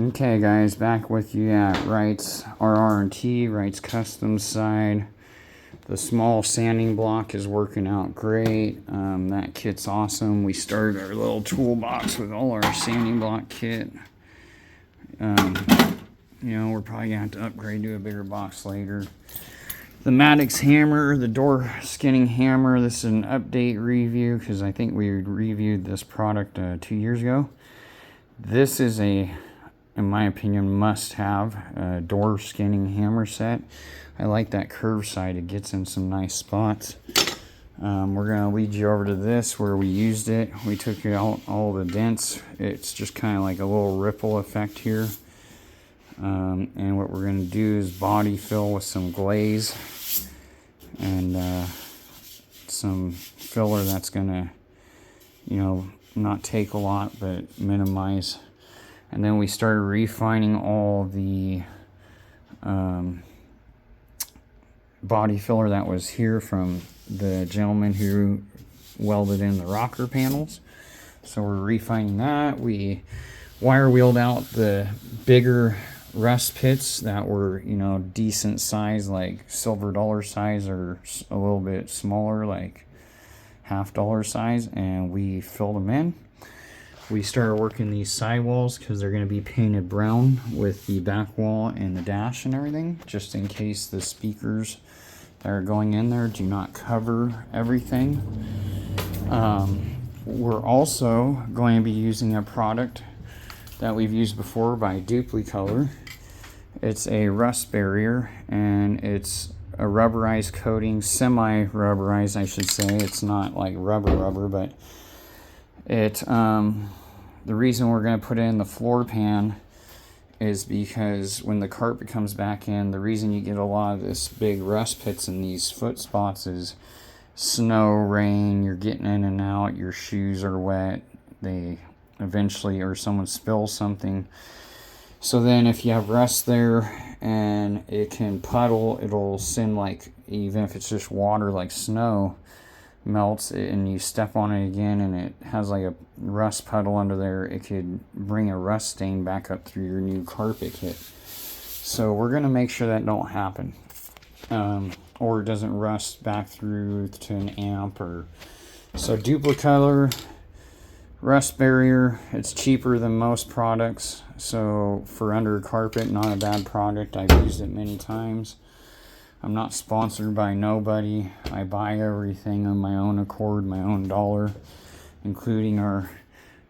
Okay guys, back with you at Wright's RR&T, Wright's custom side. The small sanding block is working out great. That kit's awesome. We started our little toolbox with all our sanding block kit. You know, we're probably gonna have to upgrade to a bigger box later. The Maddox hammer, the door skinning hammer. This is an update review because I think we reviewed this product 2 years ago. This is a, in my opinion, must-have door skinning hammer set. I like that curved side. It gets in some nice spots. We're going to lead you over to this where we used it. We took out all the dents. It's just kind of like a little ripple effect here. And what we're going to do is body fill with some glaze and some filler that's going to, you know, not take a lot but minimize. And then we started refining all the body filler that was here from the gentleman who welded in the rocker panels. So we're refining that. We wire wheeled out the bigger rust pits that were, you know, decent size, like silver dollar size, or a little bit smaller, like $half size, and we filled them in. We started working these sidewalls because they're going to be painted brown with the back wall and the dash and everything, just in case the speakers that are going in there do not cover everything. We're also going to be using a product that we've used before by Duplicolor. It's a rust barrier, and it's a rubberized coating, semi-rubberized I should say. It's not like rubber, but it the reason we're going to put it in the floor pan is because when the carpet comes back in, the reason you get a lot of this big rust pits in these foot spots is snow, rain, you're getting in and out, your shoes are wet, they eventually, or someone spills something. So then if you have rust there and it can puddle, it'll send, like, even if it's just water like snow, melts and you step on it again and it has like a rust puddle under there, it could bring a rust stain back up through your new carpet kit. So we're going to make sure that don't happen, or it doesn't rust back through to an amp. Or so Duplicolor rust barrier, it's cheaper than most products, so for under carpet, not a bad product. I've used it many times. I'm not sponsored by nobody. I buy everything on my own accord, my own dollar, including our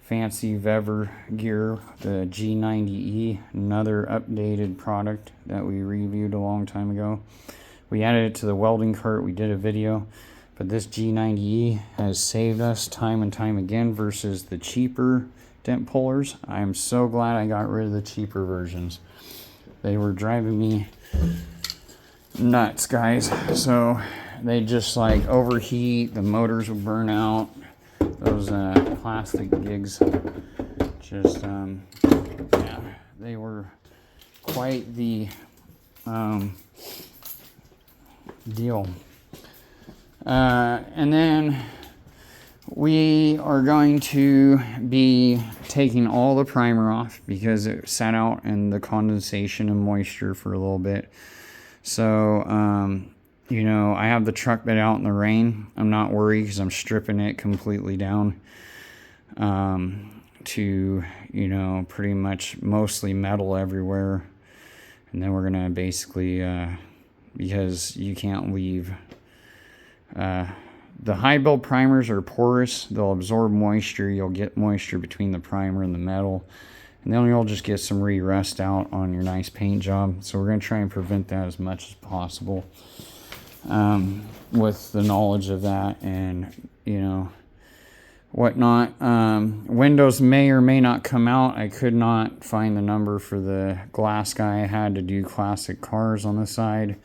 fancy Weber gear, the G90E, another updated product that we reviewed a long time ago. We added it to the welding cart. We did a video, but this G90E has saved us time and time again versus the cheaper dent pullers. I'm so glad I got rid of the cheaper versions. They were driving me nuts, guys. So they just like overheat, the motors will burn out. Those plastic gigs just yeah, they were quite the deal. And then we are going to be taking all the primer off because it sat out in the condensation and moisture for a little bit. So, you know, I have the truck bed out in the rain. I'm not worried because I'm stripping it completely down to, you know, pretty much mostly metal everywhere. And then we're going to basically, because you can't leave, the high build primers are porous. They'll absorb moisture. You'll get moisture between the primer and the metal. And then you'll just get some re-rust out on your nice paint job. So we're going to try and prevent that as much as possible with the knowledge of that and, you know, whatnot. Windows may or may not come out. I could not find the number for the glass guy. I had to do classic cars on the side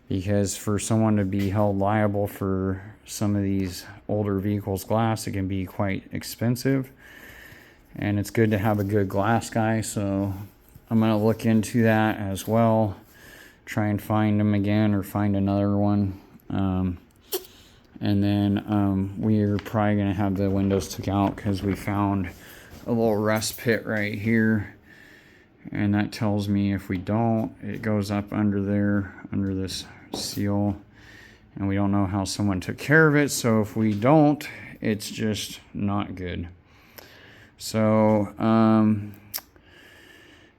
because for someone to be held liable for some of these older vehicles' glass, it can be quite expensive. And it's good to have a good glass guy, so I'm going to look into that as well. Try and find them again or find another one. And then we're probably going to have the windows took out because we found a little rust pit right here. And that tells me if we don't, it goes up under there, under this seal. And we don't know how someone took care of it. So if we don't, it's just not good. So,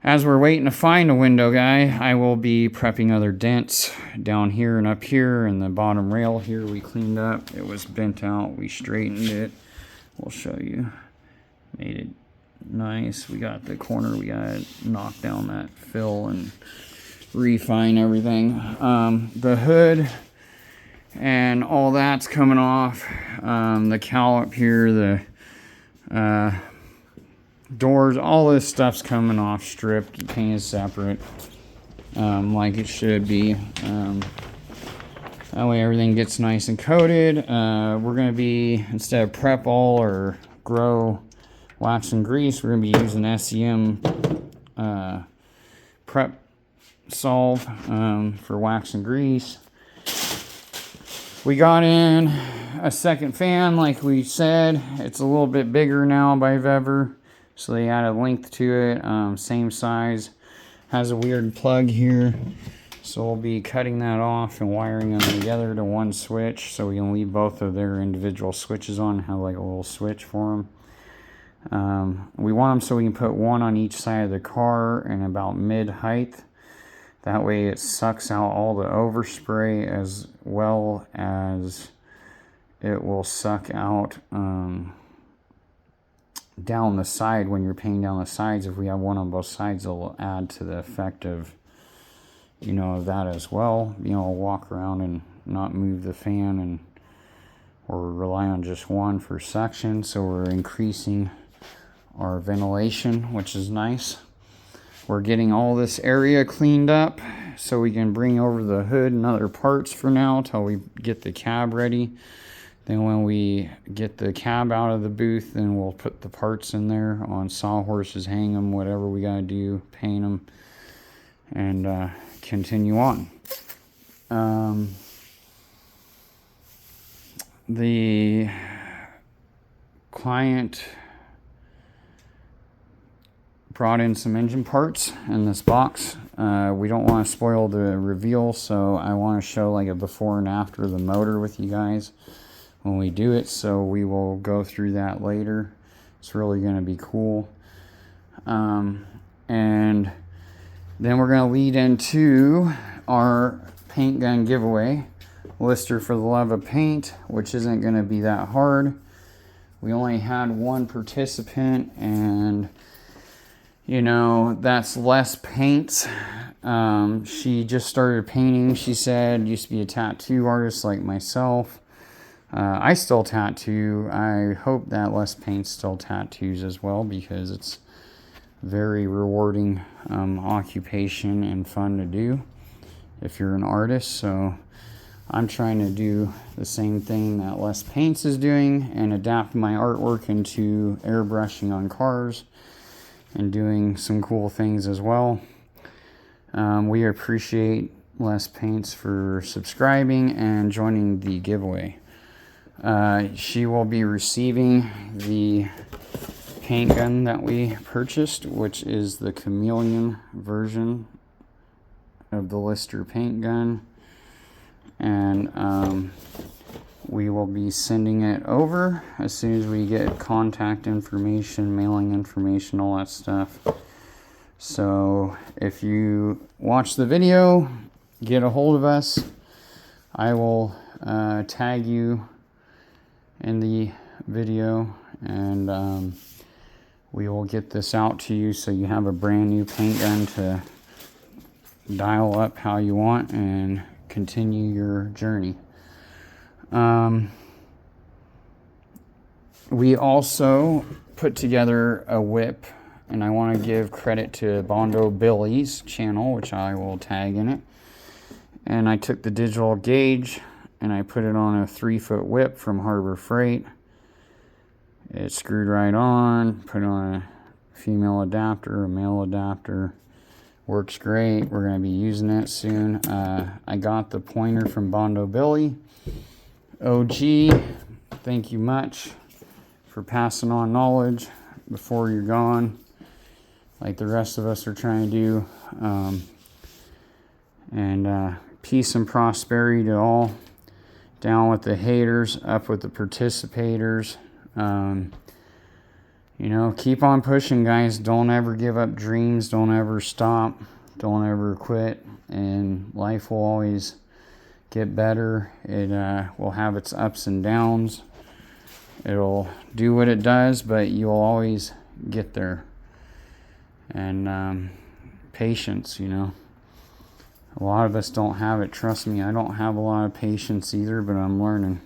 as we're waiting to find a window guy, I will be prepping other dents down here and up here, and the bottom rail here we cleaned up. It was bent out, we straightened it. We'll show you. Made it nice. We got the corner, we got to knock down that fill and refine everything. The hood and all that's coming off. The cowl here, the doors, all this stuff's coming off, stripped, painted separate, like it should be. That way everything gets nice and coated. We're going to be, instead of prep all or grow wax and grease, we're going to be using SEM prep solve for wax and grease. We got in a second fan like we said. It's a little bit bigger now by Vever, so they added length to it, same size. Has a weird plug here, so we'll be cutting that off and wiring them together to one switch, so we can leave both of their individual switches on, have like a little switch for them. We want them so we can put one on each side of the car and about mid height. That way it sucks out all the overspray, as well as it will suck out down the side when you're painting down the sides. If we have one on both sides, it'll add to the effect of, you know, that as well. You know, walk around and not move the fan and or rely on just one for suction. So we're increasing our ventilation, which is nice. We're getting all this area cleaned up so we can bring over the hood and other parts for now till we get the cab ready. Then when we get the cab out of the booth, then we'll put the parts in there on sawhorses, hang them, whatever we gotta do, paint them, and continue on. The client brought in some engine parts in this box. We don't want to spoil the reveal, so I want to show like a before and after of the motor with you guys when we do it, so we will go through that later. It's really going to be cool. And then we're going to lead into our paint gun giveaway. Lister for the Love of Paint, which isn't going to be that hard. We only had one participant, and you know, that's less paints. She just started painting. She said used to be a tattoo artist like myself. I still tattoo. I hope that Les Paint still tattoos as well, because it's very rewarding occupation and fun to do if you're an artist. So I'm trying to do the same thing that Les Paints is doing and adapt my artwork into airbrushing on cars and doing some cool things as well. We appreciate Les Paints for subscribing and joining the giveaway. She will be receiving the paint gun that we purchased, which is the chameleon version of the Lister paint gun, and we will be sending it over as soon as we get contact information, mailing information, all that stuff. So if you watch the video, get a hold of us. I will tag you in the video, and we will get this out to you so you have a brand new paint gun to dial up how you want and continue your journey. We also put together a whip, and I want to give credit to Bondo Billy's channel, which I will tag in it. And I took the digital gauge and I put it on a 3-foot whip from Harbor Freight. It screwed right on, put on a female adapter, a male adapter. Works great. We're going to be using it soon. I got the pointer from Bondo Billy. OG, thank you much for passing on knowledge before you're gone. like the rest of us are trying to do. And peace and prosperity to all. Down with the haters, up with the participators. You know, keep on pushing, guys. Don't ever give up dreams. Don't ever stop. Don't ever quit. And life will always get better. It will have its ups and downs. It'll do what it does, but you'll always get there. And patience, you know. A lot of us don't have it. Trust me, I don't have a lot of patience either, but I'm learning.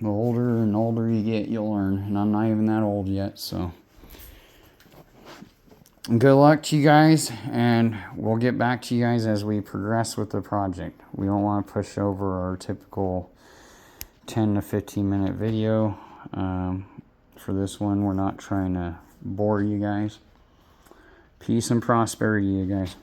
The older and older you get, you'll learn. And I'm not even that old yet, so. Good luck to you guys, and we'll get back to you guys as we progress with the project. We don't want to push over our typical 10 to 15 minute video. For this one, we're not trying to bore you guys. Peace and prosperity, you guys.